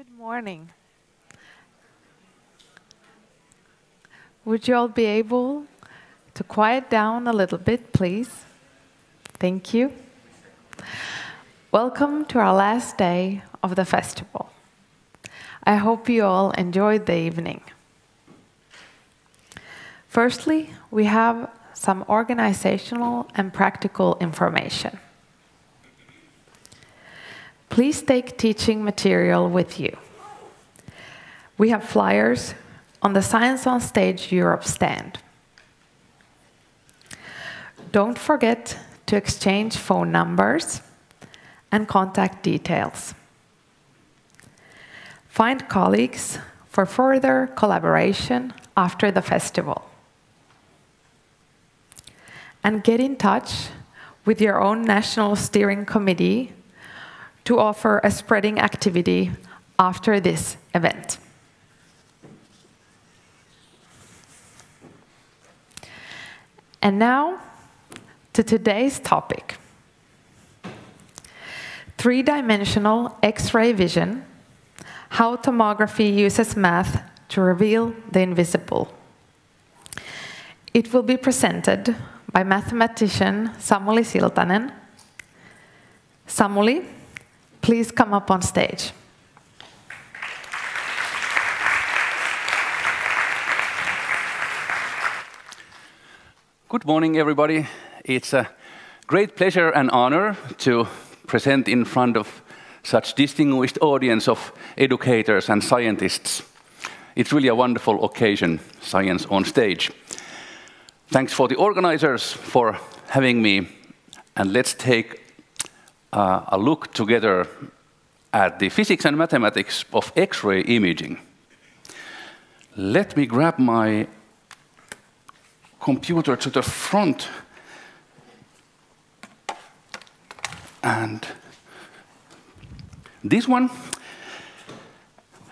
Good morning. Would you all be able to quiet down a little bit, please? Thank you. Welcome to our last day of the festival. I hope you all enjoyed the evening. Firstly, we have some organizational and practical information. Please take teaching material with you. We have flyers on the Science on Stage Europe stand. Don't forget to exchange phone numbers and contact details. Find colleagues for further collaboration after the festival. And get in touch with your own national steering committee to offer a spreading activity after this event. And now to today's topic. Three-dimensional X-ray vision, how tomography uses math to reveal the invisible. It will be presented by mathematician Samuli Siltanen. Samuli, please come up on stage. Good morning, everybody. It's a great pleasure and honor to present in front of such distinguished audience of educators and scientists. It's really a wonderful occasion, Science on Stage. Thanks for the organizers for having me, and let's take a look together at the physics and mathematics of X-ray imaging. Let me grab my computer to the front and this one.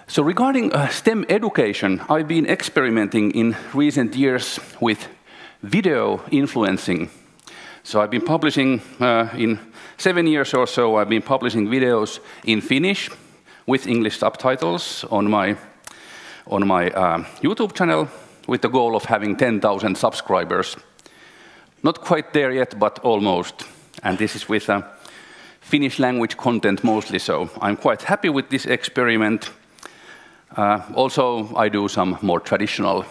So regarding STEM education, I've been experimenting in recent years with video influencing. So I've been publishing in 7 years or so, I've been publishing videos in Finnish with English subtitles on my YouTube channel with the goal of having 10,000 subscribers. Not quite there yet, but almost. And this is with Finnish language content mostly, so I'm quite happy with this experiment. Also, I do some more traditional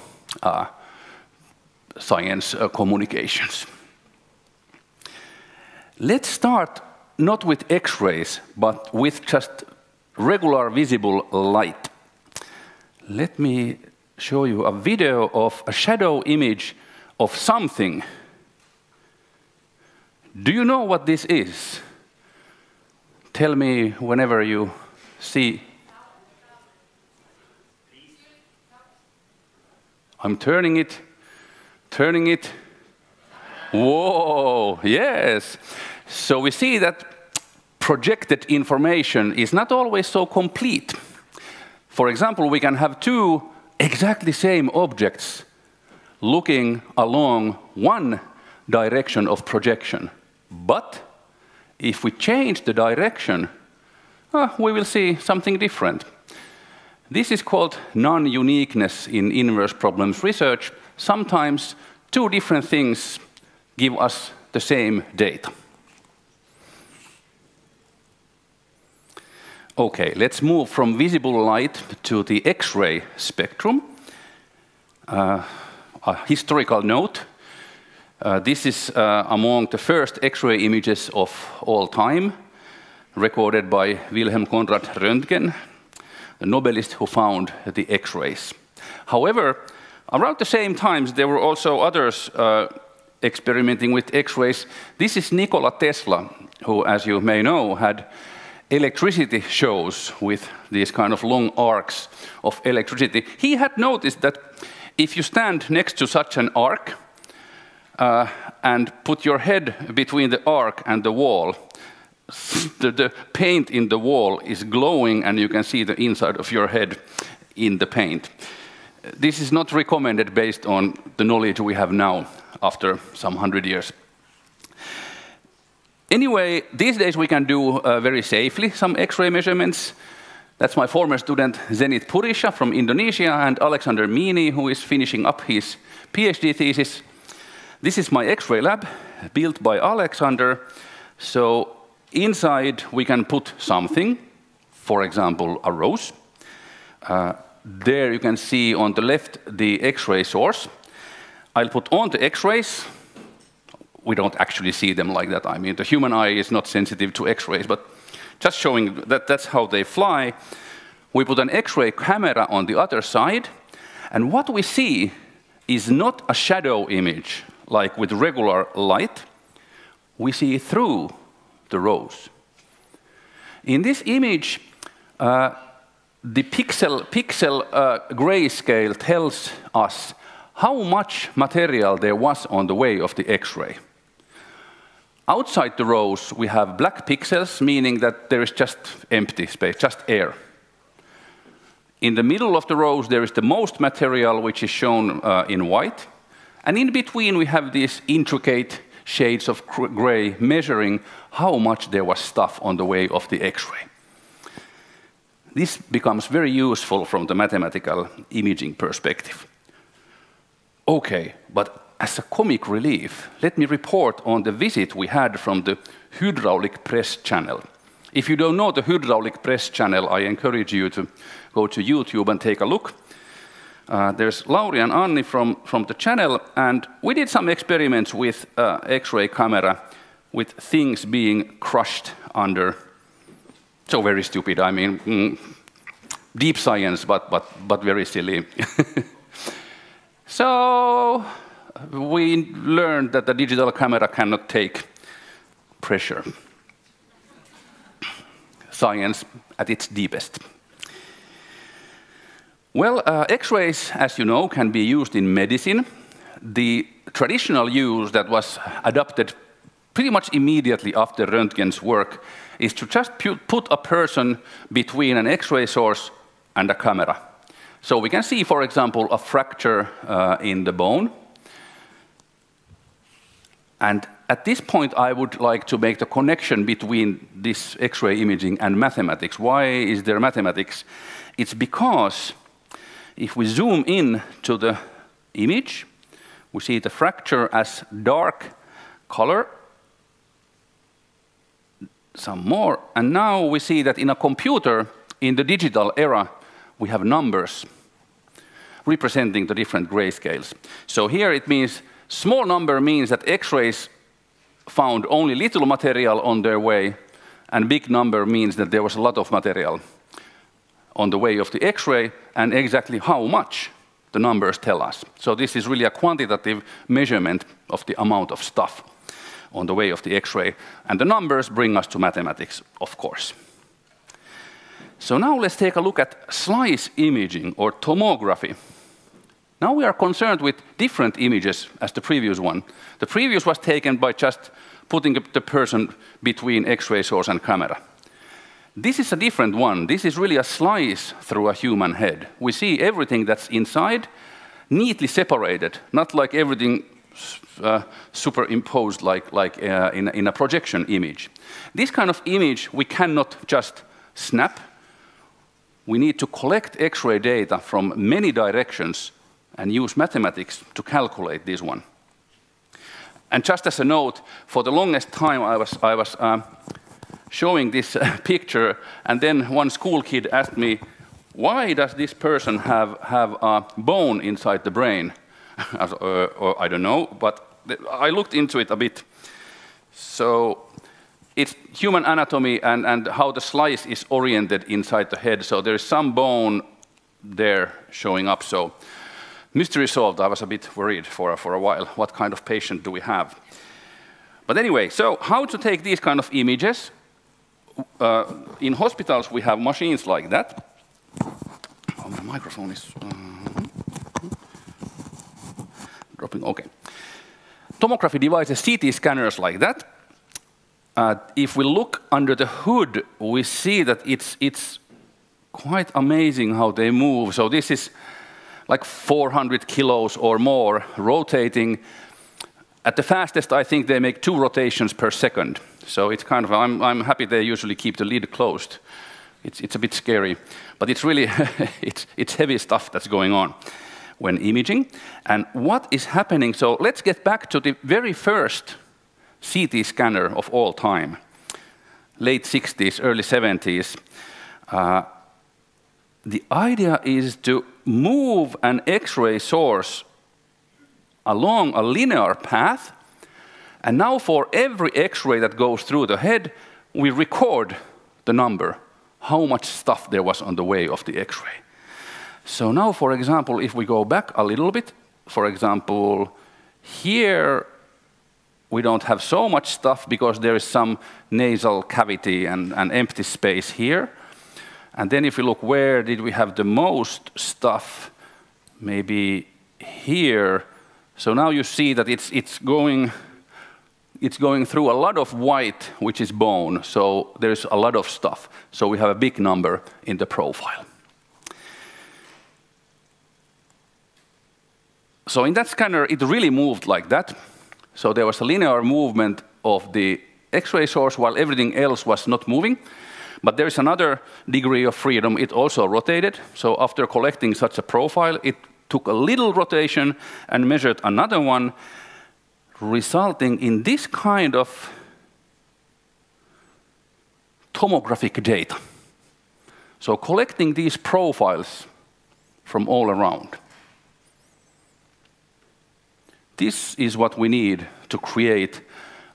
science communications. Let's start not with X-rays, but with just regular visible light. Let me show you a video of a shadow image of something. Do you know what this is? Tell me whenever you see. I'm turning it. Whoa, yes. So we see that projected information is not always so complete. For example, we can have two exactly same objects looking along one direction of projection. But if we change the direction, we will see something different. This is called non-uniqueness in inverse problems research. Sometimes two different things give us the same data. Okay, let's move from visible light to the X-ray spectrum. A historical note. This is among the first X-ray images of all time, recorded by Wilhelm Conrad Röntgen, the Nobelist who found the X-rays. However, around the same times, there were also others experimenting with X-rays. This is Nikola Tesla, who, as you may know, had electricity shows with these kind of long arcs of electricity. He had noticed that if you stand next to such an arc and put your head between the arc and the wall, the paint in the wall is glowing and you can see the inside of your head in the paint. This is not recommended based on the knowledge we have now after some 100 years. Anyway, these days we can do very safely some X-ray measurements. That's my former student, Zenit Purisha from Indonesia, and Alexander Meany, who is finishing up his PhD thesis. This is my X-ray lab, built by Alexander. So inside, we can put something, for example, a rose. There you can see on the left the X-ray source. I'll put on the X-rays. We don't actually see them like that. I mean, the human eye is not sensitive to X-rays, but just showing that that's how they fly. We put an X-ray camera on the other side, and what we see is not a shadow image, like with regular light. We see through the rose. In this image, the pixel grayscale tells us how much material there was on the way of the X-ray. Outside the rose, we have black pixels, meaning that there is just empty space, just air. In the middle of the rose, there is the most material, which is shown in white. And in between, we have these intricate shades of gray, measuring how much there was stuff on the way of the X-ray. This becomes very useful from the mathematical imaging perspective. Okay, but as a comic relief, let me report on the visit we had from the hydraulic press channel. If you don't know the hydraulic press channel, I encourage you to go to YouTube and take a look. There's Lauri and Anni from the channel, and we did some experiments with X-ray camera with things being crushed under. So very stupid, I mean, deep science, but very silly. So we learned that the digital camera cannot take pressure. Science at its deepest. Well, X-rays, as you know, can be used in medicine. The traditional use that was adopted pretty much immediately after Röntgen's work is to just put a person between an X-ray source and a camera. So we can see, for example, a fracture in the bone. And at this point, I would like to make the connection between this X-ray imaging and mathematics. Why is there mathematics? It's because if we zoom in to the image, we see the fracture as dark color. Some more. And now we see that in a computer, in the digital era, we have numbers representing the different grayscales. So here it means small number means that X-rays found only little material on their way, and big number means that there was a lot of material on the way of the X-ray, and exactly how much the numbers tell us. So this is really a quantitative measurement of the amount of stuff on the way of the X-ray, and the numbers bring us to mathematics, of course. So now let's take a look at slice imaging, or tomography. Now we are concerned with different images as the previous one. The previous was taken by just putting the person between X-ray source and camera. This is a different one. This is really a slice through a human head. We see everything that's inside, neatly separated, not like everything superimposed like in a projection image. This kind of image we cannot just snap. We need to collect X-ray data from many directions and use mathematics to calculate this one. And just as a note, for the longest time I was showing this picture, and then one school kid asked me, why does this person have a bone inside the brain? Or I don't know, but I looked into it a bit. So it's human anatomy and how the slice is oriented inside the head. So there's some bone there showing up. So mystery solved. I was a bit worried for a while. What kind of patient do we have? But anyway, so how to take these kind of images? In hospitals, we have machines like that. Oh, my microphone is dropping. Okay. Tomography devices, CT scanners like that. If we look under the hood, we see that it's quite amazing how they move. So this is like 400 kilos or more rotating. At the fastest, I think they make 2 rotations per second. So it's kind of, I'm happy they usually keep the lid closed. It's a bit scary, but it's really it's heavy stuff that's going on when imaging. And what is happening? So let's get back to the very first CT scanner of all time, late 60s, early 70s. The idea is to move an X-ray source along a linear path, and now for every X-ray that goes through the head, we record the number, how much stuff there was on the way of the X-ray. So now, for example, if we go back a little bit, for example, here we don't have so much stuff because there is some nasal cavity and an empty space here. And then if you look, where did we have the most stuff? Maybe here. So now you see that it's going through a lot of white, which is bone. So there's a lot of stuff. So we have a big number in the profile. So in that scanner, it really moved like that. So there was a linear movement of the X-ray source while everything else was not moving. But there is another degree of freedom. It also rotated. So after collecting such a profile, it took a little rotation and measured another one, resulting in this kind of tomographic data. So collecting these profiles from all around. This is what we need to create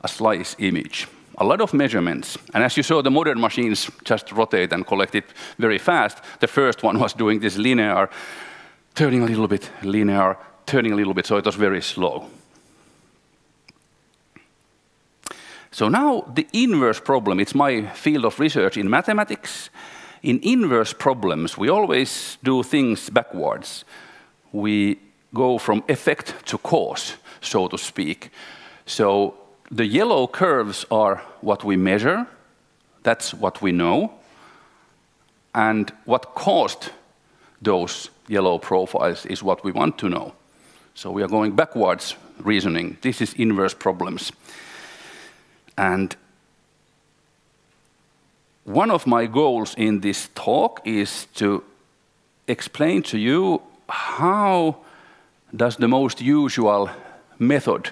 a slice image. A lot of measurements. And as you saw, the modern machines just rotate and collect it very fast. The first one was doing this linear, turning a little bit, linear, turning a little bit, so it was very slow. So now the inverse problem, it's my field of research in mathematics. In inverse problems, we always do things backwards. We go from effect to cause, so to speak. So the yellow curves are what we measure. That's what we know. And what caused those yellow profiles is what we want to know. So we are going backwards reasoning. This is inverse problems. And one of my goals in this talk is to explain to you how does the most usual method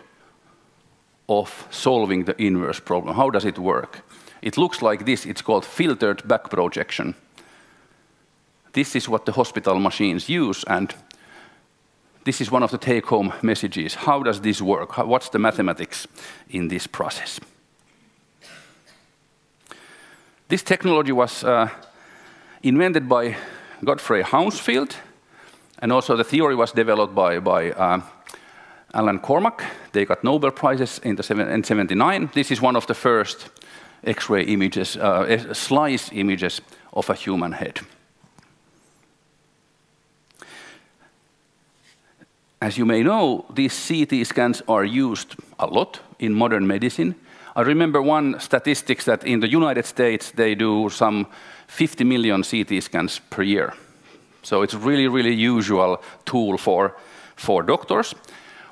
of solving the inverse problem, how does it work? It looks like this. It's called filtered back projection. This is what the hospital machines use, and this is one of the take-home messages. How does this work? What's the mathematics in this process? This technology was invented by Godfrey Hounsfield, and also the theory was developed by Alan Cormack. They got Nobel Prizes in '79. This is one of the first X-ray images, slice images of a human head. As you may know, these CT scans are used a lot in modern medicine. I remember one statistics that in the United States, they do some 50 million CT scans per year. So it's really, really usual tool for doctors.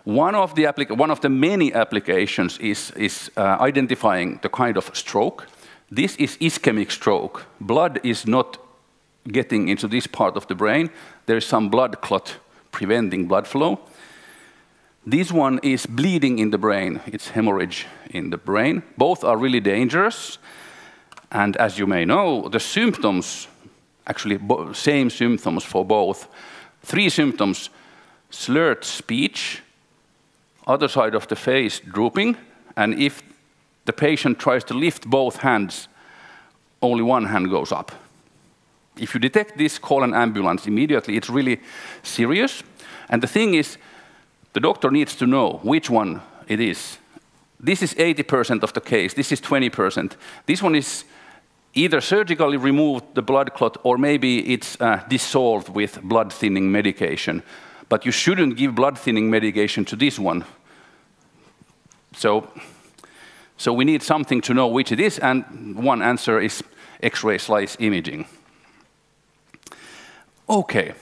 One of the many applications is identifying the kind of stroke. This is ischemic stroke. Blood is not getting into this part of the brain. There is some blood clot preventing blood flow. This one is bleeding in the brain. It's hemorrhage in the brain. Both are really dangerous. And as you may know, the symptoms, actually same symptoms for both. 3 symptoms: slurred speech, other side of the face drooping, and if the patient tries to lift both hands, only one hand goes up. If you detect this, call an ambulance immediately. It's really serious. And the thing is, the doctor needs to know which one it is. This is 80% of the case. This is 20%. This one is either surgically removed, the blood clot, or maybe it's dissolved with blood thinning medication. But you shouldn't give blood thinning medication to this one. So we need something to know which it is, and one answer is X-ray slice imaging. Okay,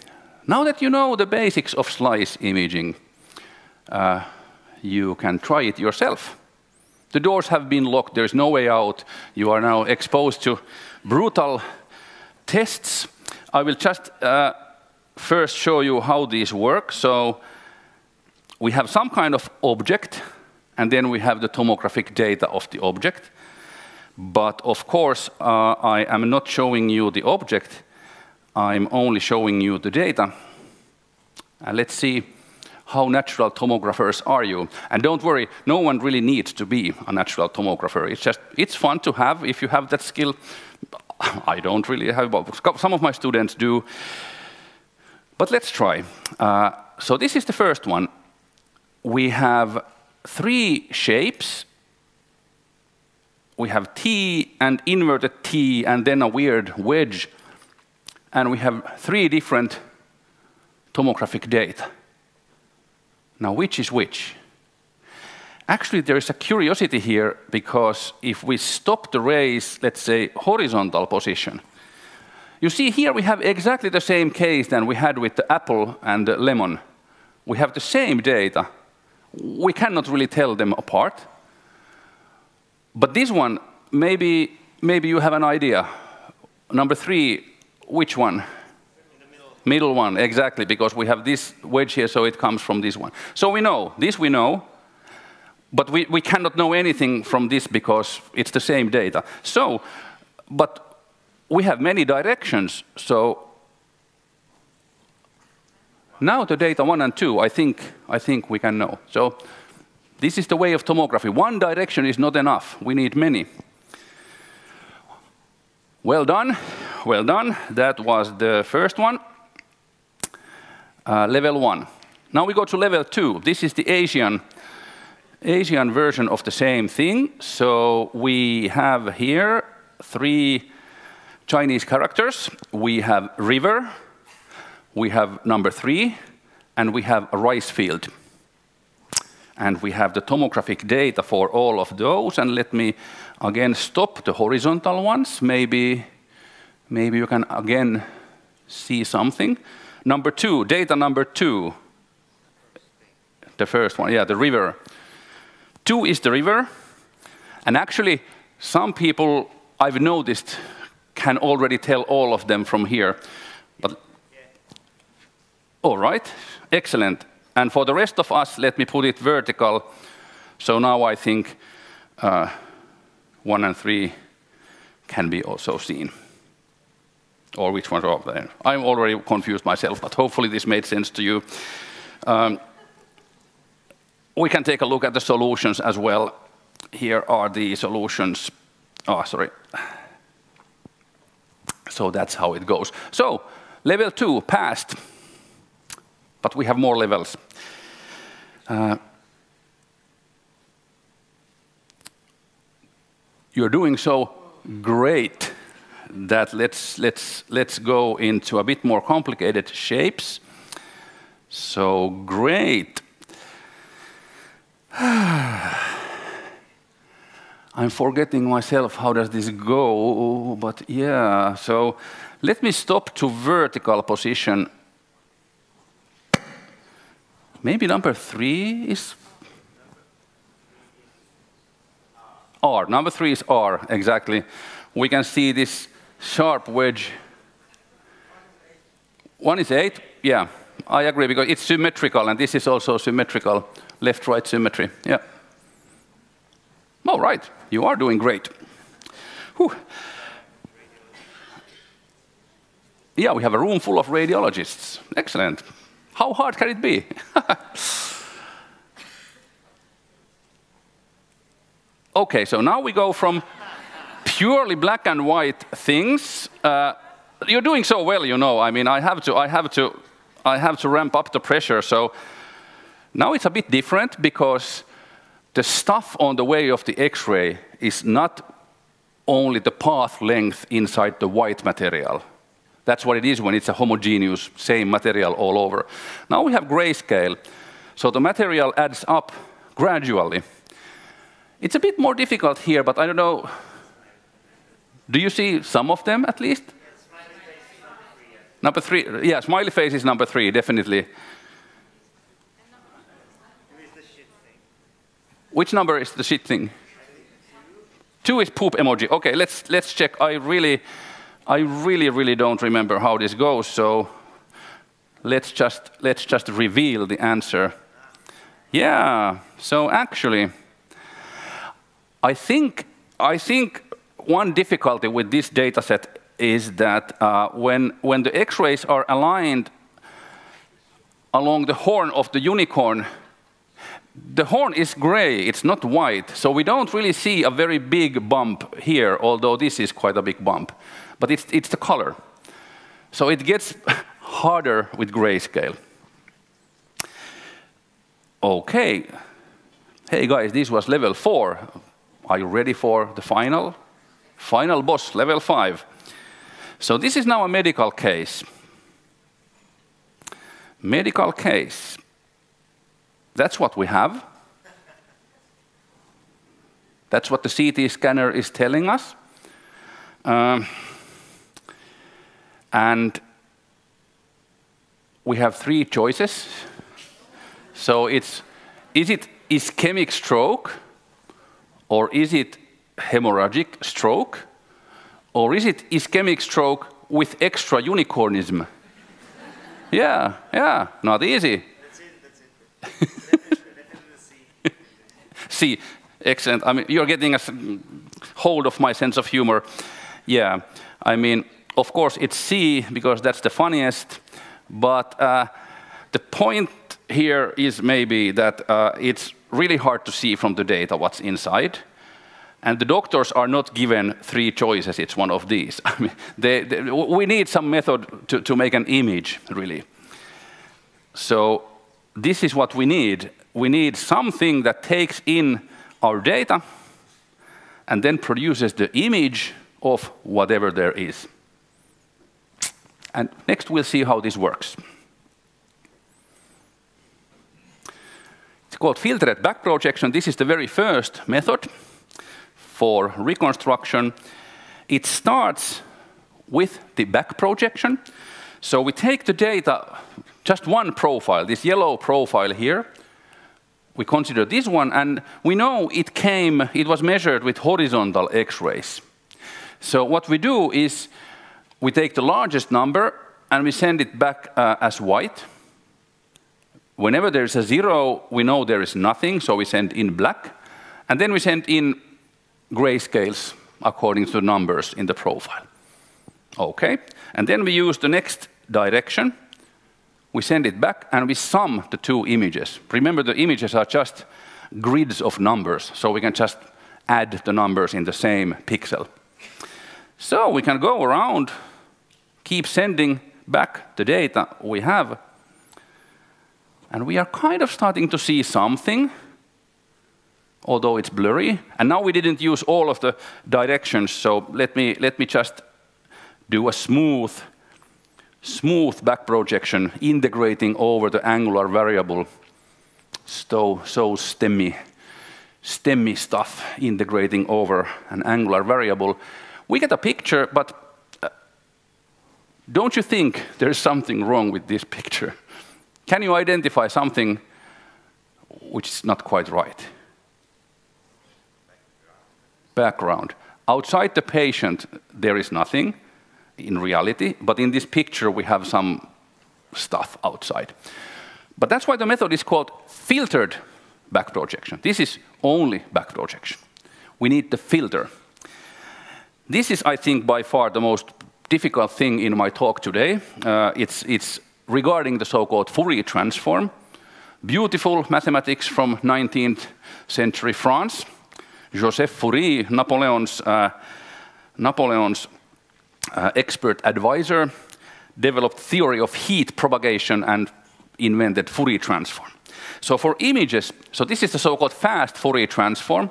now that you know the basics of slice imaging, you can try it yourself. The doors have been locked, there's no way out. You are now exposed to brutal tests. I will just first show you how these work. So we have some kind of object, and then we have the tomographic data of the object. But of course, I am not showing you the object. I'm only showing you the data. And let's see how natural tomographers are you. And don't worry, no one really needs to be a natural tomographer. It's fun to have if you have that skill. I don't really have, some of my students do. But let's try. So this is the first one. We have 3 shapes. We have T and inverted T and then a weird wedge. And we have 3 different tomographic data. Now, which is which? Actually, there is a curiosity here, because if we stop the rays, let's say, horizontal position, you see here we have exactly the same case than we had with the apple and the lemon. We have the same data. We cannot really tell them apart. But this one, maybe you have an idea. Number 3, which one? Middle one, exactly, because we have this wedge here, so it comes from this one. So we know, this we know, but we cannot know anything from this because it's the same data. So, but we have many directions, so now the data 1 and 2, I think we can know. So this is the way of tomography. One direction is not enough, we need many. Well done, well done. That was the first one. Level 1. Now we go to level 2. This is the Asian version of the same thing. So we have here 3 Chinese characters. We have river, we have number 3, and we have a rice field. And we have the tomographic data for all of those. And let me again stop the horizontal ones. Maybe you can again see something. Number 2, data number 2. The first one, yeah, the river. 2 is the river. And actually, some people I've noticed can already tell all of them from here. But all right, excellent. And for the rest of us, let me put it vertical. So now I think 1 and 3 can be also seen. Or which one's over there? I'm already confused myself, but hopefully this made sense to you. We can take a look at the solutions as well. Here are the solutions. Oh, sorry. So that's how it goes. So level 2 passed, but we have more levels. You're doing so great that let's go into a bit more complicated shapes. So great. I'm forgetting myself, how does this go? But yeah, so let me stop to vertical position. Maybe number 3 is R. Number 3 is R, exactly. We can see this sharp wedge. 1 is 8, yeah, I agree, because it's symmetrical, and this is also symmetrical, left-right symmetry, yeah. All right, you are doing great. Whew. Yeah, we have a room full of radiologists. Excellent. How hard can it be? Okay, so now we go from purely black and white things. You're doing so well, you know. I mean, I have to ramp up the pressure. So now it's a bit different, because the stuff on the way of the X-ray is not only the path length inside the white material. That's what it is when it's a homogeneous, same material all over. Now we have grayscale, so the material adds up gradually. It's a bit more difficult here, but I don't know. Do you see some of them at least? Number 3, yeah, smiley face is number 3, definitely. Which number is the shit thing? 2 is poop emoji. Okay, let's check. I really don't remember how this goes, so let's just reveal the answer. Yeah, so actually, I think one difficulty with this data set is that when the X-rays are aligned along the horn of the unicorn, the horn is gray, it's not white, so we don't really see a very big bump here, although this is quite a big bump. But it's the color. So it gets harder with grayscale. Okay. Hey guys, this was level 4. Are you ready for the final boss, level 5? So this is now a medical case. Medical case. That's what we have. That's what the CT scanner is telling us. And we have 3 choices. So is it ischemic stroke, or is it hemorrhagic stroke, or is it ischemic stroke with extra unicornism? Yeah, not easy. That's it. C, excellent. I mean, you're getting a hold of my sense of humor. Yeah, I mean, of course it's C because that's the funniest, but the point here is maybe that it's really hard to see from the data what's inside, and the doctors are not given 3 choices. It's one of these. I mean, we need some method to make an image, really. So this is what we need. We need something that takes in our data and then produces the image of whatever there is. And next we'll see how this works. It's called filtered back projection. This is the very first method for reconstruction. It starts with the back projection. So we take the data, just one profile, this yellow profile here. We consider this one, and we know it was measured with horizontal X-rays. So what we do is we take the largest number and we send it back as white. Whenever there is a 0, we know there is nothing, so we send in black. And then we send in grayscales according to the numbers in the profile. Okay, and then we use the next direction. We send it back and we sum the 2 images. Remember, the images are just grids of numbers, so we can just add the numbers in the same pixel. So we can go around, keep sending back the data we have, and we are kind of starting to see something, although it's blurry. And now we didn't use all of the directions, so let me just do a smooth back projection, integrating over the angular variable. So STEMmy stuff, integrating over an angular variable. We get a picture, but don't you think there's something wrong with this picture? Can you identify something which is not quite right? Background. Outside the patient, there is nothing in reality, but in this picture we have some stuff outside. But that's why the method is called filtered back projection. This is only back projection. We need the filter. This is, I think, by far the most difficult thing in my talk today. It's regarding the so-called Fourier transform. Beautiful mathematics from 19th century France. Joseph Fourier, Napoleon's expert advisor, developed theory of heat propagation and invented Fourier transform. So for images, so this is the so-called fast Fourier transform,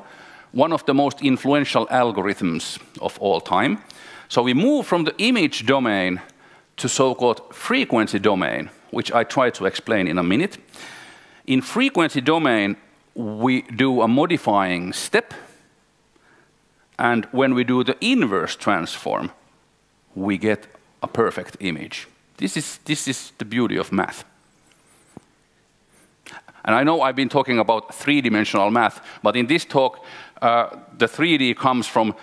one of the most influential algorithms of all time. So we move from the image domain to so-called frequency domain, which I try to explain in a minute. In frequency domain, we do a modifying step, and when we do the inverse transform, we get a perfect image. This is the beauty of math. And I know I've been talking about 3-dimensional math, but in this talk, the 3D comes from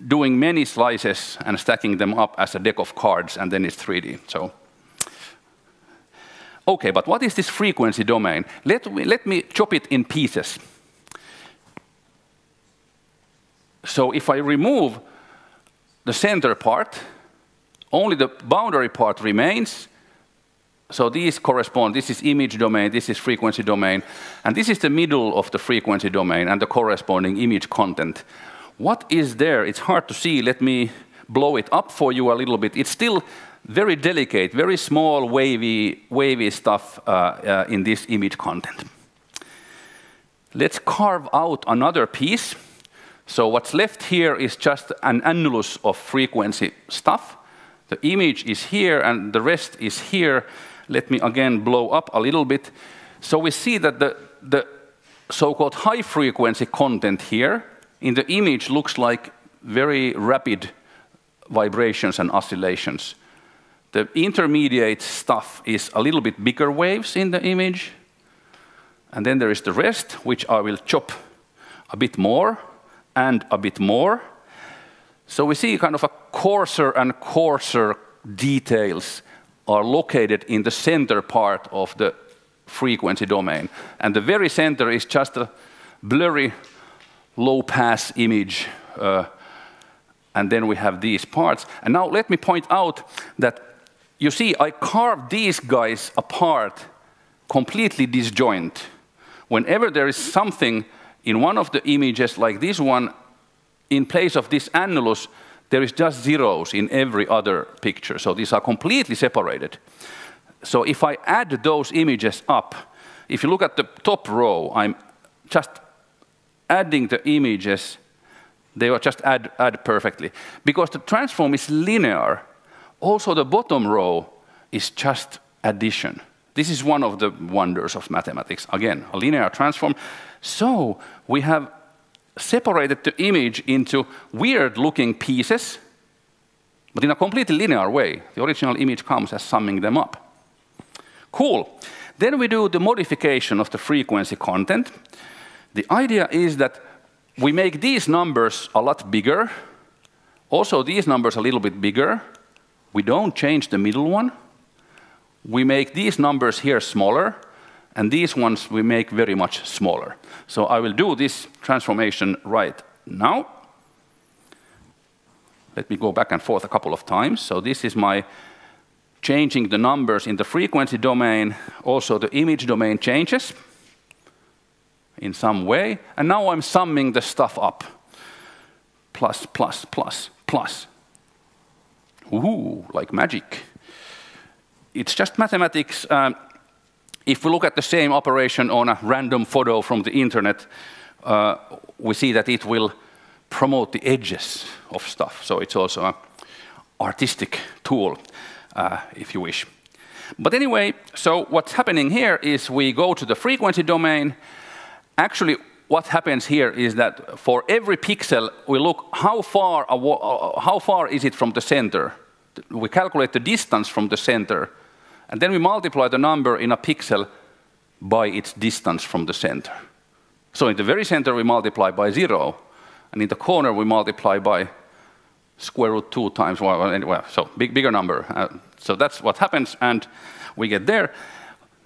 doing many slices and stacking them up as a deck of cards, and then it's 3D. So, okay, but what is this frequency domain? Let me chop it in pieces. So if I remove the center part, only the boundary part remains. So these correspond, this is image domain, this is frequency domain, and this is the middle of the frequency domain and the corresponding image content. What is there? It's hard to see. Let me blow it up for you a little bit. It's still very delicate, very small, wavy stuff in this image content. Let's carve out another piece. So what's left here is just an annulus of frequency stuff. The image is here, and the rest is here. Let me again blow up a little bit. So we see that the so-called high-frequency content here in the image looks like very rapid vibrations and oscillations. The intermediate stuff is a little bit bigger waves in the image. And then there is the rest, which I will chop a bit more and a bit more. So we see kind of a coarser and coarser details are located in the center part of the frequency domain. And the very center is just a blurry, low-pass image. And then we have these parts. And now let me point out that, you see, I carved these guys apart, completely disjoint. Whenever there is something in one of the images, like this one, in place of this annulus, there is just zeros in every other picture. So these are completely separated. So if I add those images up, if you look at the top row, I'm just adding the images. They are just add perfectly. Because the transform is linear, also the bottom row is just addition. This is one of the wonders of mathematics. Again, a linear transform. So we have separated the image into weird-looking pieces, but in a completely linear way. The original image comes as summing them up. Cool. Then we do the modification of the frequency content. The idea is that we make these numbers a lot bigger. Also, these numbers a little bit bigger. We don't change the middle one. We make these numbers here smaller, and these ones we make very much smaller. So I will do this transformation right now. Let me go back and forth a couple of times. So this is my changing the numbers in the frequency domain. Also, the image domain changes in some way. And now I'm summing the stuff up. Plus, plus, plus, plus. Ooh, like magic. It's just mathematics. If we look at the same operation on a random photo from the internet, we see that it will promote the edges of stuff. So it's also an artistic tool, if you wish. But anyway, so what's happening here is we go to the frequency domain. Actually, what happens here is that for every pixel, we look how far is it from the center. We calculate the distance from the center. And then we multiply the number in a pixel by its distance from the center. So in the very center, we multiply by 0. And in the corner, we multiply by square root 2 times, well, anyway, so bigger number. So that's what happens, and we get there.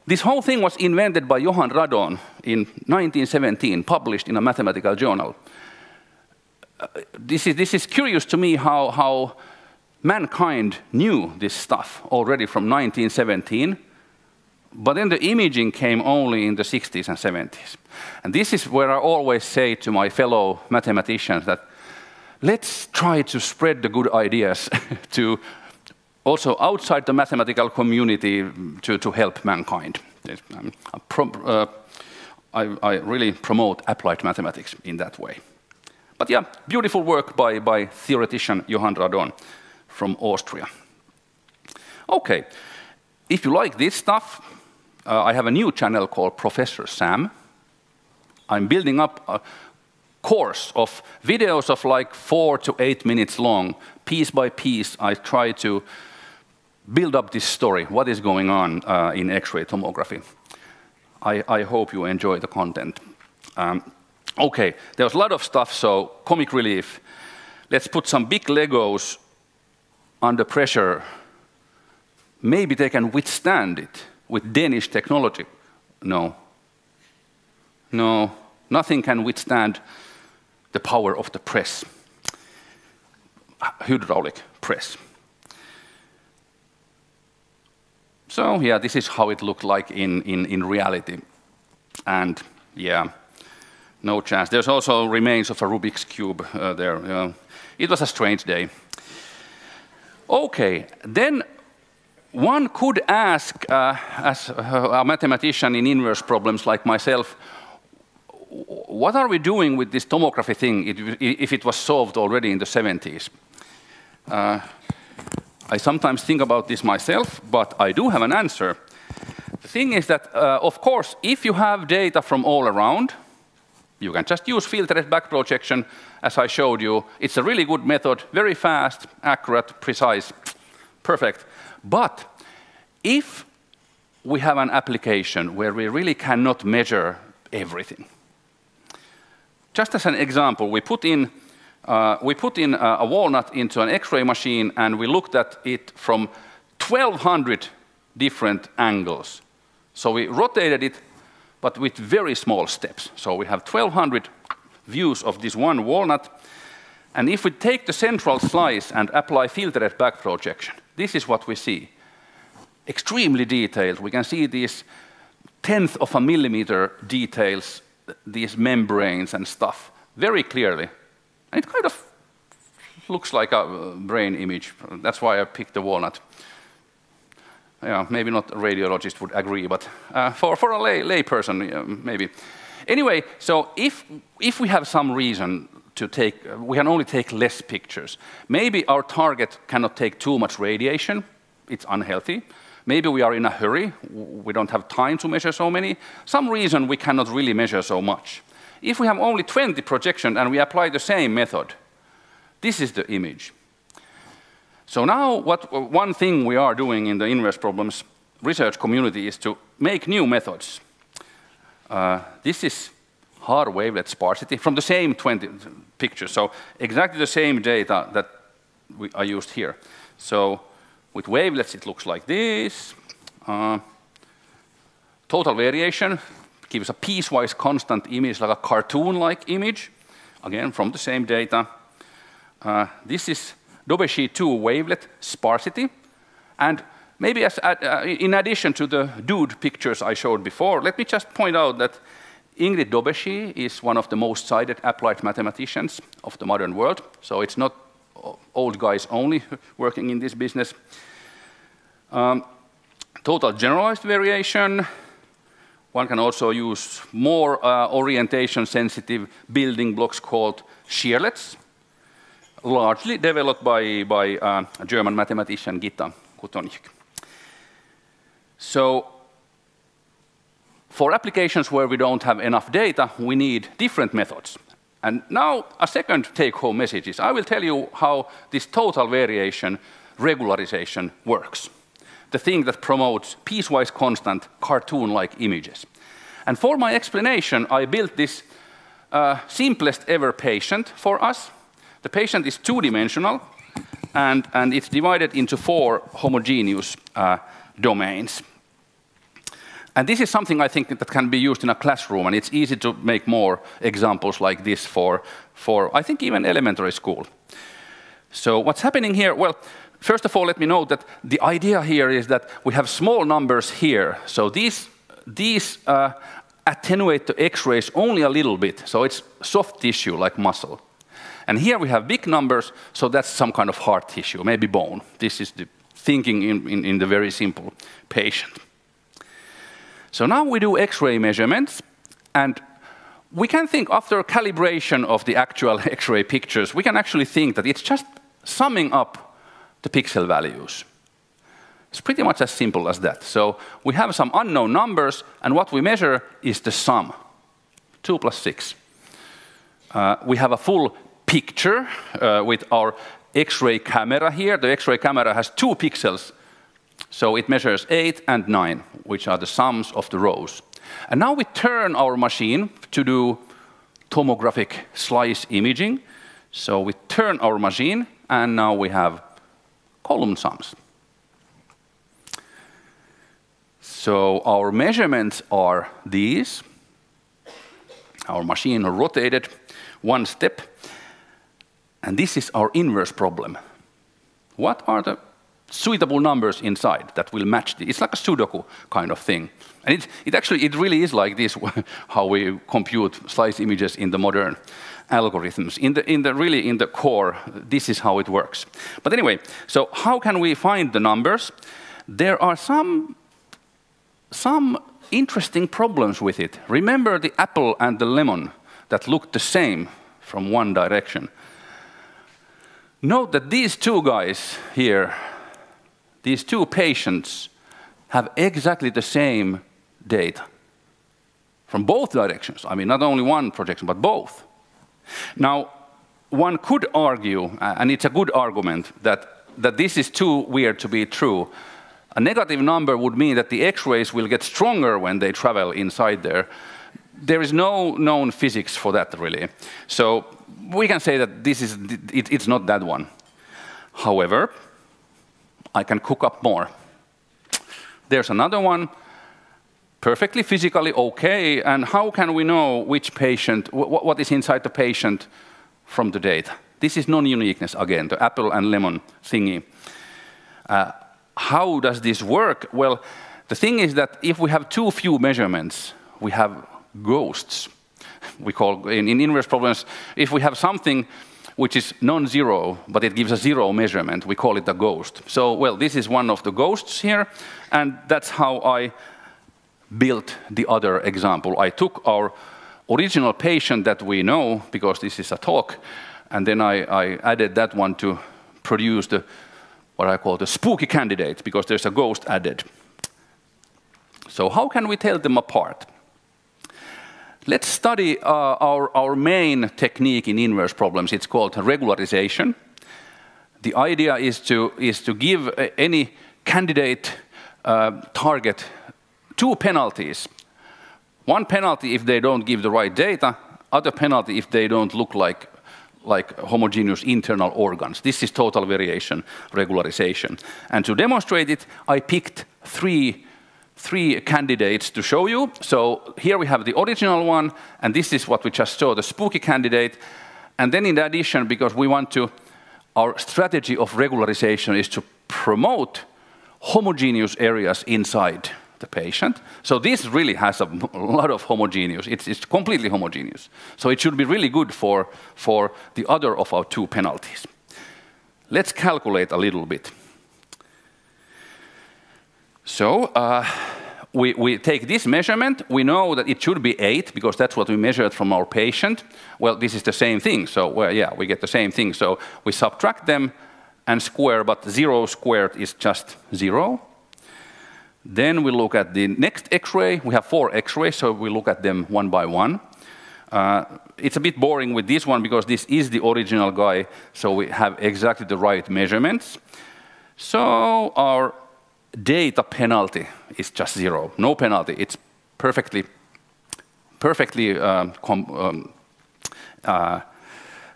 This whole thing was invented by Johan Radon in 1917, published in a mathematical journal. This is curious to me how mankind knew this stuff already from 1917, but then the imaging came only in the 60s and 70s. And this is where I always say to my fellow mathematicians that let's try to spread the good ideas to also outside the mathematical community to help mankind. I really promote applied mathematics in that way. But yeah, beautiful work by theoretician Johan Radon from Austria. Okay, if you like this stuff, I have a new channel called Professor Sam. I'm building up a course of videos of like 4 to 8 minutes long. Piece by piece, I try to build up this story, what is going on in X-ray tomography. I hope you enjoy the content. Okay, there's a lot of stuff, so comic relief. let's put some big Legos under pressure. Maybe they can withstand it with Danish technology. No. No, nothing can withstand the power of the press, hydraulic press. So yeah, this is how it looked like in reality. And yeah, no chance. There's also remains of a Rubik's Cube there. It was a strange day. Okay, then one could ask, as a mathematician in inverse problems like myself, what are we doing with this tomography thing if it was solved already in the 70s? I sometimes think about this myself, but I do have an answer. The thing is that, of course, if you have data from all around, you can just use filtered back projection, as I showed you. It's a really good method, very fast, accurate, precise, perfect. But if we have an application where we really cannot measure everything, just as an example, we put in a walnut into an X-ray machine, and we looked at it from 1,200 different angles. So we rotated it, but with very small steps. So we have 1,200 views of this one walnut. And if we take the central slice and apply filtered back projection, this is what we see. Extremely detailed. We can see these 1/10 of a millimeter details, these membranes and stuff, very clearly. And it kind of looks like a brain image. That's why I picked the walnut. Yeah, maybe not a radiologist would agree, but for a lay person, maybe. Anyway, so if we have some reason to take, we can only take less pictures. Maybe our target cannot take too much radiation. It's unhealthy. Maybe we are in a hurry. We don't have time to measure so many. Some reason we cannot really measure so much. If we have only 20 projections and we apply the same method, this is the image. So now one thing we are doing in the inverse problems research community is to make new methods. This is hard wavelet sparsity from the same 20 pictures. So exactly the same data that I used here. So with wavelets, it looks like this. Total variation gives a piecewise constant image, like a cartoon-like image, again, from the same data. This is Dobeschi 2 wavelet sparsity. And maybe in addition to the dude pictures I showed before, let me just point out that Ingrid Dobeschi is one of the most cited applied mathematicians of the modern world. So it's not old guys only working in this business. Total generalized variation. One can also use more orientation-sensitive building blocks called shearlets, largely developed by a German mathematician, Gitta Kutoniuk. So for applications where we don't have enough data, we need different methods. And now a second take-home message is I will tell you how this total variation regularization works. The thing that promotes piecewise constant cartoon-like images. And for my explanation, I built this simplest ever patient for us. The patient is two-dimensional, and it's divided into 4 homogeneous domains. And this is something I think that can be used in a classroom, and it's easy to make more examples like this for I think, even elementary school. So what's happening here? Well, first of all, let me note that the idea here is that we have small numbers here. So these attenuate the X-rays only a little bit. So it's soft tissue like muscle. And here we have big numbers, so that's some kind of hard tissue, maybe bone. This is the thinking in the very simple patient. So now we do X-ray measurements, and we can think after calibration of the actual X-ray pictures, we can actually think that it's just summing up the pixel values. It's pretty much as simple as that. So we have some unknown numbers, and what we measure is the sum, 2 plus 6. We have a full picture with our X-ray camera here. The X-ray camera has 2 pixels, so it measures 8 and 9, which are the sums of the rows. And now we turn our machine to do tomographic slice imaging. So we turn our machine, and now we have column sums. So our measurements are these. Our machine rotated one step, and this is our inverse problem. What are the suitable numbers inside that will match this? It's like a Sudoku kind of thing. And it really is like this, how we compute slice images in the modern algorithms. Really in the core, this is how it works. But anyway, so how can we find the numbers? There are some interesting problems with it. Remember the apple and the lemon that looked the same from one direction. Note that these two guys here, these two patients, have exactly the same data from both directions. I mean, not only one projection, but both. Now, one could argue, and it's a good argument, that this is too weird to be true. A negative number would mean that the X-rays will get stronger when they travel inside there. There is no known physics for that, really. So we can say that it's not that one. However, I can cook up more. There's another one, perfectly physically okay, and how can we know which patient, what is inside the patient from the data? This is non-uniqueness again, the apple and lemon thingy. How does this work? Well, the thing is that if we have too few measurements, we have ghosts. We call, in inverse problems, if we have something which is non-zero, but it gives a zero measurement, we call it a ghost. So, well, this is one of the ghosts here, and that's how I built the other example. I took our original patient that we know, because this is a talk, and then I added that one to produce what I call the spooky candidate, because there's a ghost added. So how can we tell them apart? Let's study our main technique in inverse problems. It's called regularization. The idea is to give any candidate target two penalties. One penalty if they don't give the right data, other penalty if they don't look like homogeneous internal organs. This is total variation regularization. And to demonstrate it, I picked three candidates to show you. So here we have the original one, and this is what we just saw, the spooky candidate. And then in addition, because we want to, our strategy of regularization is to promote homogeneous areas inside the patient. So this really has a lot of homogeneous. It's completely homogeneous. So it should be really good for the other of our two penalties. Let's calculate a little bit. So we take this measurement. We know that it should be 8, because that's what we measured from our patient. Well, this is the same thing. So, well, yeah, we get the same thing. So we subtract them and square, but 0 squared is just 0. Then we look at the next X-ray. We have 4 X-rays, so we look at them one by one. It's a bit boring with this one, because this is the original guy, so we have exactly the right measurements. So our data penalty is just 0. No penalty. It's perfectly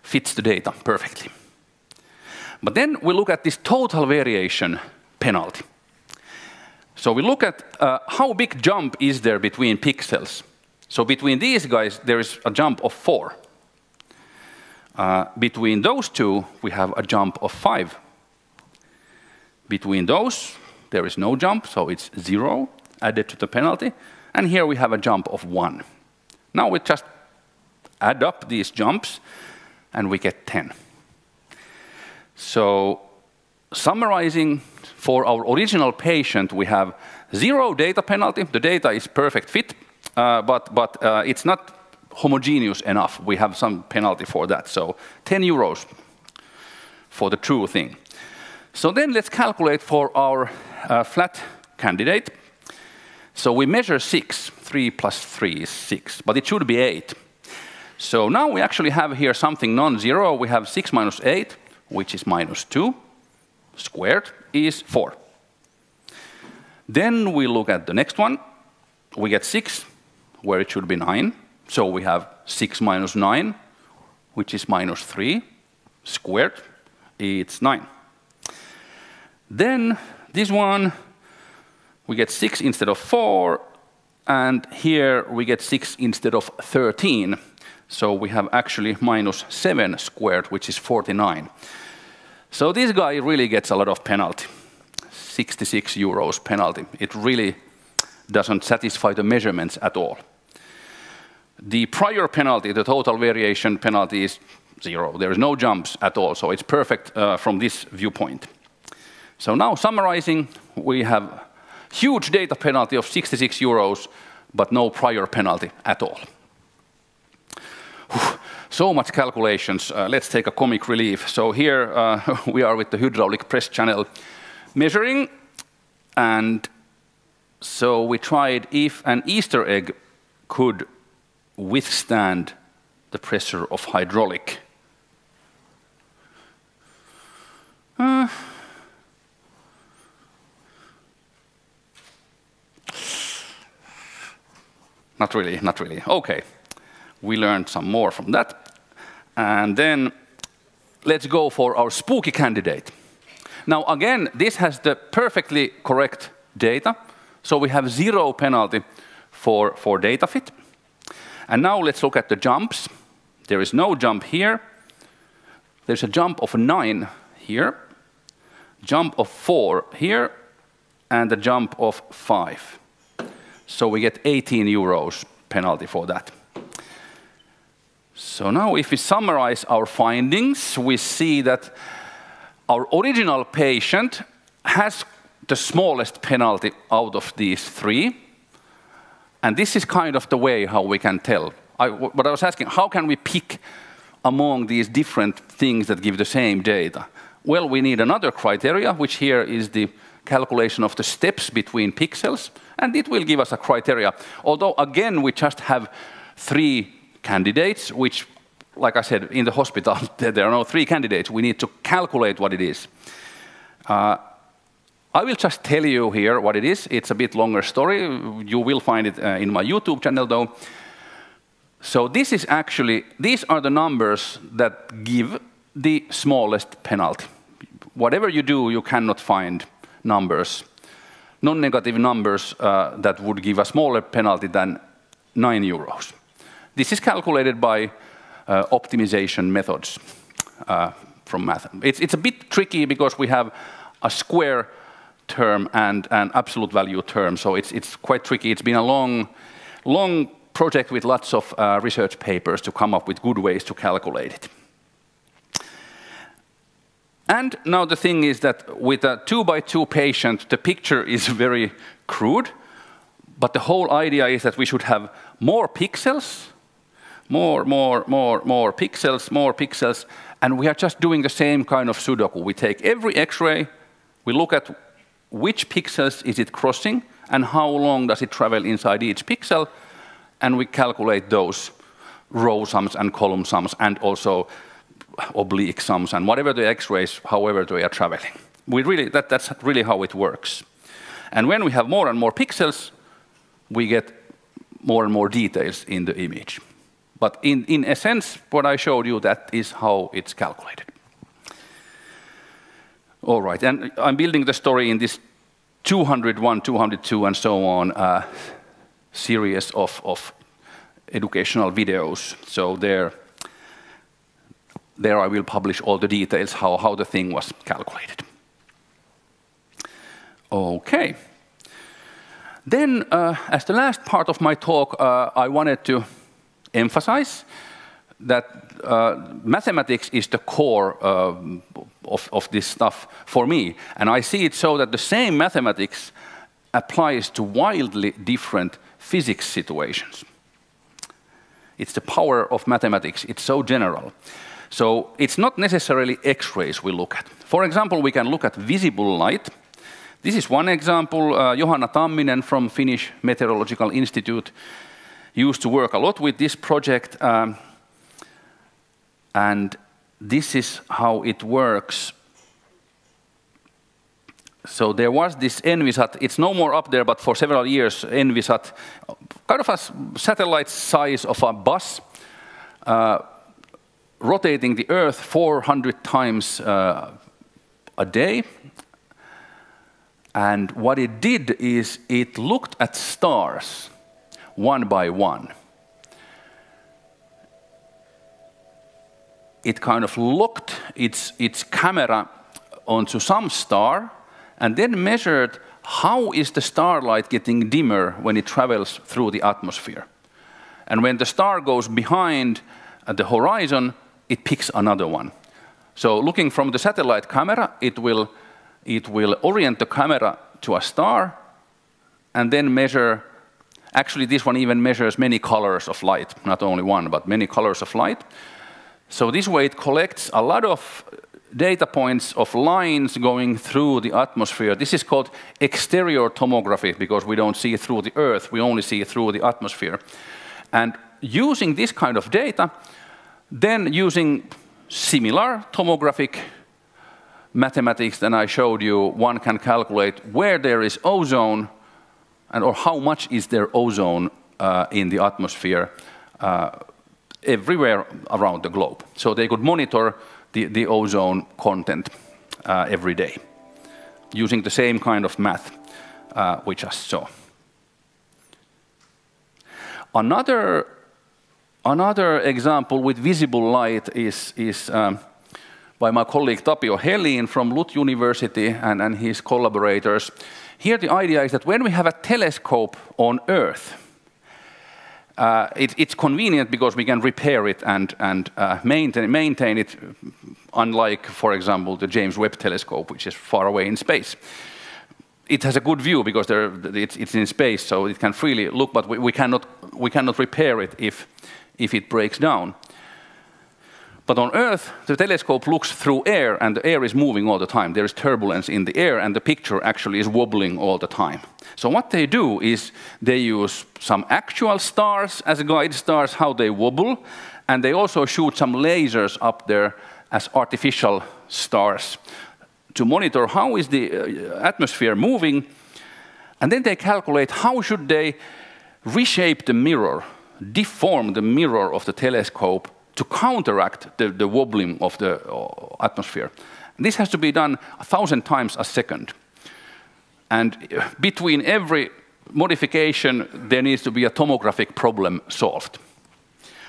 fits the data perfectly. But then we look at this total variation penalty. So we look at how big jump is there between pixels. So between these guys, there is a jump of 4. Between those two, we have a jump of 5. Between those, there is no jump, so it's 0 added to the penalty. And here we have a jump of 1. Now we just add up these jumps, and we get 10. So summarizing, for our original patient, we have 0 data penalty. The data is perfect fit, but it's not homogeneous enough. We have some penalty for that. So 10 euros for the true thing. So then let's calculate for our flat candidate. So we measure 6. 3 plus 3 is 6, but it should be 8. So now we actually have here something non-zero. We have 6 minus 8, which is minus 2. Squared is 4. Then we look at the next one. We get 6, where it should be 9. So we have 6 minus 9, which is minus 3. squared, it's 9. Then this one, we get 6 instead of 4, and here we get 6 instead of 13. So we have actually minus 7 squared, which is 49. So this guy really gets a lot of penalty, 66 euros penalty. It really doesn't satisfy the measurements at all. The prior penalty, the total variation penalty, is 0. There is no jumps at all, so it's perfect from this viewpoint. So now summarizing, we have huge data penalty of 66 euros, but no prior penalty at all. So much calculations. Let's take a comic relief. So here we are with the hydraulic press channel measuring, and so we tried if an Easter egg could withstand the pressure of hydraulic. Not really, not really. Okay, we learned some more from that. And then let's go for our spooky candidate. Now again, this has the perfectly correct data, so we have 0 penalty for data fit. And now let's look at the jumps. There is no jump here. There's a jump of 9 here, jump of 4 here, and a jump of 5. So we get 18 euros penalty for that. So now if we summarize our findings, we see that our original patient has the smallest penalty out of these 3. And this is kind of the way how we can tell. But I was asking, how can we pick among these different things that give the same data? Well, we need another criteria, which here is the calculation of the steps between pixels, and it will give us a criteria. Although, again, we just have 3 candidates, which, like I said, in the hospital, there are no 3 candidates. We need to calculate what it is. I will just tell you here what it is. It's a bit longer story. You will find it in my YouTube channel, though. So this is actually, these are the numbers that give the smallest penalty. Whatever you do, you cannot find numbers, non-negative numbers that would give a smaller penalty than 9 euros. This is calculated by optimization methods from math. It's a bit tricky because we have a square term and an absolute value term, so it's quite tricky. It's been a long project with lots of research papers to come up with good ways to calculate it. And now the thing is that with a 2-by-2 patient, the picture is very crude, but the whole idea is that we should have more pixels, more pixels, and we are just doing the same kind of Sudoku. We take every X-ray, we look at which pixels is it crossing, and how long does it travel inside each pixel, and we calculate those row sums and column sums, and also oblique sums, and whatever the X-rays, however they are traveling. That's really how it works. And when we have more and more pixels, we get more and more details in the image. But in essence, what I showed you, that is how it's calculated. All right, and I'm building the story in this 201, 202, and so on series of educational videos. So there I will publish all the details, how the thing was calculated. Okay. Then, as the last part of my talk, I wanted to emphasize that mathematics is the core of this stuff for me. And I see it so that the same mathematics applies to wildly different physics situations. It's the power of mathematics. It's so general. So it's not necessarily X-rays we look at. For example, we can look at visible light. This is one example. Johanna Tamminen from Finnish Meteorological Institute used to work a lot with this project. And this is how it works. So there was this Envisat. It's no more up there, but for several years, Envisat, kind of a satellite size of a bus, rotating the Earth 400 times a day. And what it did is it looked at stars one by one. It kind of locked its camera onto some star and then measured how is the starlight getting dimmer when it travels through the atmosphere. And when the star goes behind the horizon, it picks another one. So looking from the satellite camera, it will orient the camera to a star and then measure. Actually, this one even measures many colors of light, not only one, but many colors of light. So this way it collects a lot of data points of lines going through the atmosphere. This is called exterior tomography because we don't see it through the Earth, we only see it through the atmosphere. And using this kind of data, then using similar tomographic mathematics that I showed you, one can calculate where there is ozone or how much is there ozone in the atmosphere everywhere around the globe. So they could monitor the ozone content every day using the same kind of math we just saw. Another example with visible light is by my colleague Tapio Helin from LUT University and his collaborators. Here the idea is that when we have a telescope on Earth, it's convenient because we can repair it and maintain it, unlike, for example, the James Webb Telescope, which is far away in space. It has a good view because it's in space, so it can freely look, but we cannot repair it if it breaks down. But on Earth, the telescope looks through air, and the air is moving all the time. There is turbulence in the air, and the picture actually is wobbling all the time. So what they do is they use some actual stars as guide stars, how they wobble, and they also shoot some lasers up there as artificial stars to monitor how is the atmosphere moving, and then they calculate how should they reshape the mirror, deform the mirror of the telescope to counteract the wobbling of the atmosphere. And this has to be done 1,000 times a second. And between every modification, there needs to be a tomographic problem solved.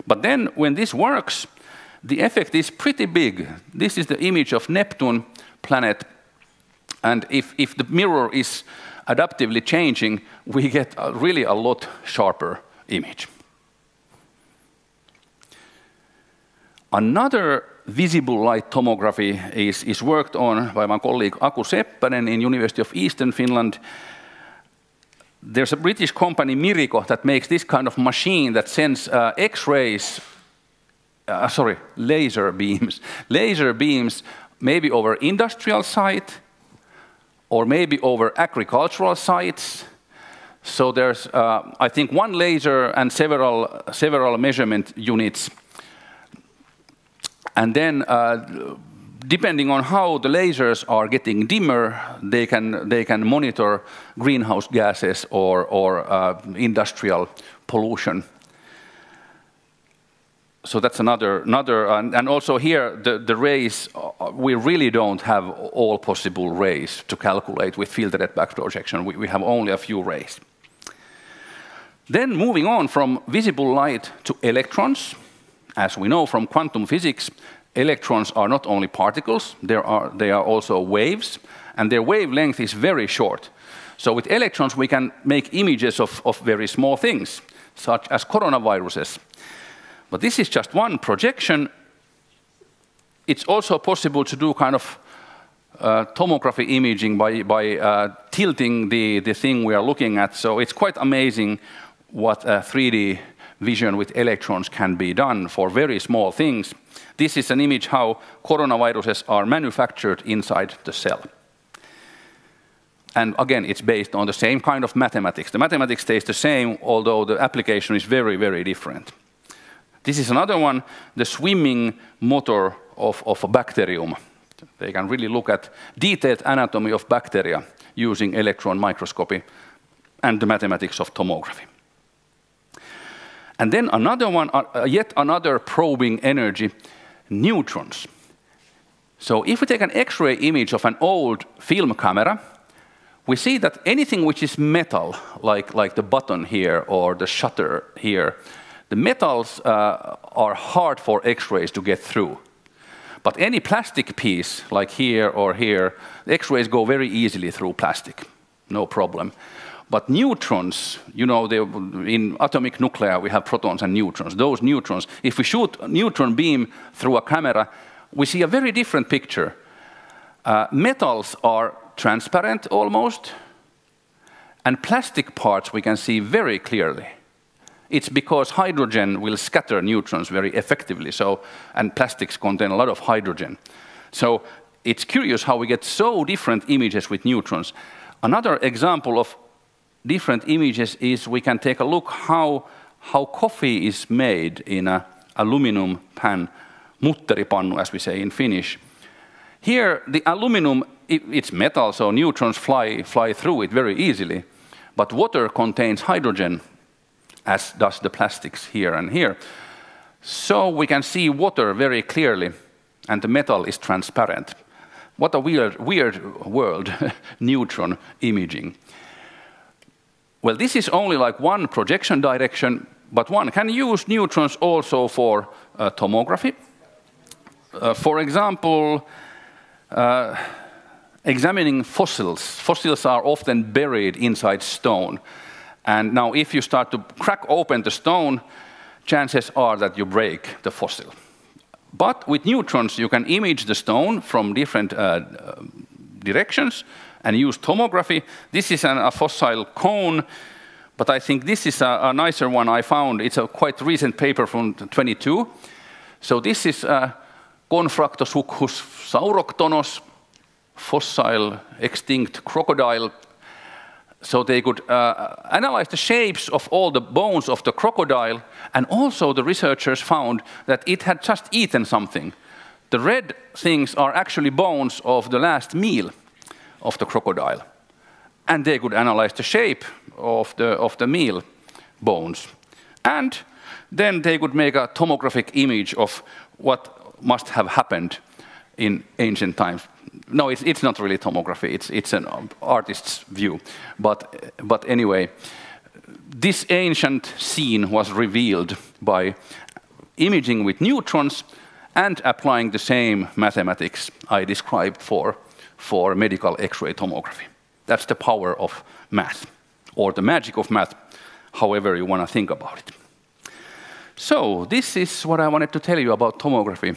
But then when this works, the effect is pretty big. This is the image of Neptune planet. And if the mirror is adaptively changing, we get really a lot sharper image. Another visible light tomography is worked on by my colleague Aku Seppänen in University of Eastern Finland. There's a British company, Mirico, that makes this kind of machine that sends laser beams, maybe over industrial site or maybe over agricultural sites. So there's, I think, one laser and several measurement units. And then, depending on how the lasers are getting dimmer, they can monitor greenhouse gases or industrial pollution. So that's another, and also here the rays, we really don't have all possible rays to calculate with filtered back projection. We have only a few rays. Then moving on from visible light to electrons. As we know from quantum physics, electrons are not only particles, they are also waves, and their wavelength is very short. So with electrons, we can make images of very small things, such as coronaviruses. But this is just one projection. It's also possible to do kind of tomography imaging by tilting the thing we are looking at. So it's quite amazing what 3D vision with electrons can be done for very small things. This is an image how coronaviruses are manufactured inside the cell. And again, it's based on the same kind of mathematics. The mathematics stays the same, although the application is very, very different. This is another one, the swimming motor of a bacterium. They can really look at detailed anatomy of bacteria using electron microscopy and the mathematics of tomography. And then another one, yet another probing energy, neutrons. So if we take an X-ray image of an old film camera, we see that anything which is metal, like the button here or the shutter here, the metals are hard for X-rays to get through. But any plastic piece, like here or here, the X-rays go very easily through plastic, no problem. But neutrons, you know, in atomic nuclei we have protons and neutrons. Those neutrons, if we shoot a neutron beam through a camera, we see a very different picture. Metals are transparent almost, and plastic parts we can see very clearly. It's because hydrogen will scatter neutrons very effectively, and plastics contain a lot of hydrogen. So it's curious how we get so different images with neutrons. Another example of different images is we can take a look how coffee is made in an aluminum pan, mutteripannu as we say in Finnish. Here the aluminum, it's metal, so neutrons fly through it very easily, but water contains hydrogen, as does the plastics here and here. So we can see water very clearly, and the metal is transparent. What a weird world, neutron imaging. Well, this is only like one projection direction, but one can use neutrons also for tomography. For example, examining fossils. Fossils are often buried inside stone. And now if you start to crack open the stone, chances are that you break the fossil. But with neutrons, you can image the stone from different directions and use tomography. This is a fossil cone, but I think this is a nicer one I found. It's a quite recent paper from 22. So this is Confractosuchus sauroctonos, fossil extinct crocodile. So they could analyze the shapes of all the bones of the crocodile, and also the researchers found that it had just eaten something. The red things are actually bones of the last meal of the crocodile. And they could analyze the shape of the meal bones. And then they could make a tomographic image of what must have happened in ancient times. No, it's not really tomography, it's an artist's view. But anyway, this ancient scene was revealed by imaging with neutrons and applying the same mathematics I described for medical X-ray tomography. That's the power of math, or the magic of math, however you want to think about it. So this is what I wanted to tell you about tomography.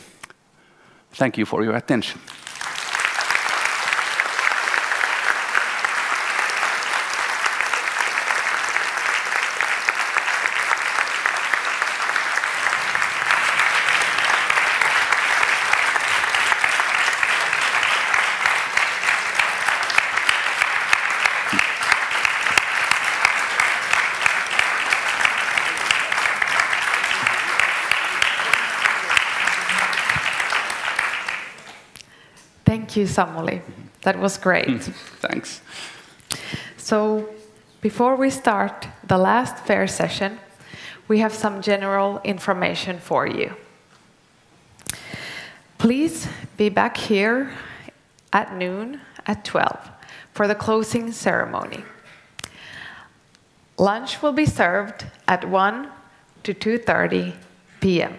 Thank you for your attention. Thank you, Samuli. That was great. Thanks. So, before we start the last fair session, we have some general information for you. Please be back here at noon at 12 for the closing ceremony. Lunch will be served at 1 to 2:30 p.m.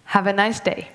Have a nice day.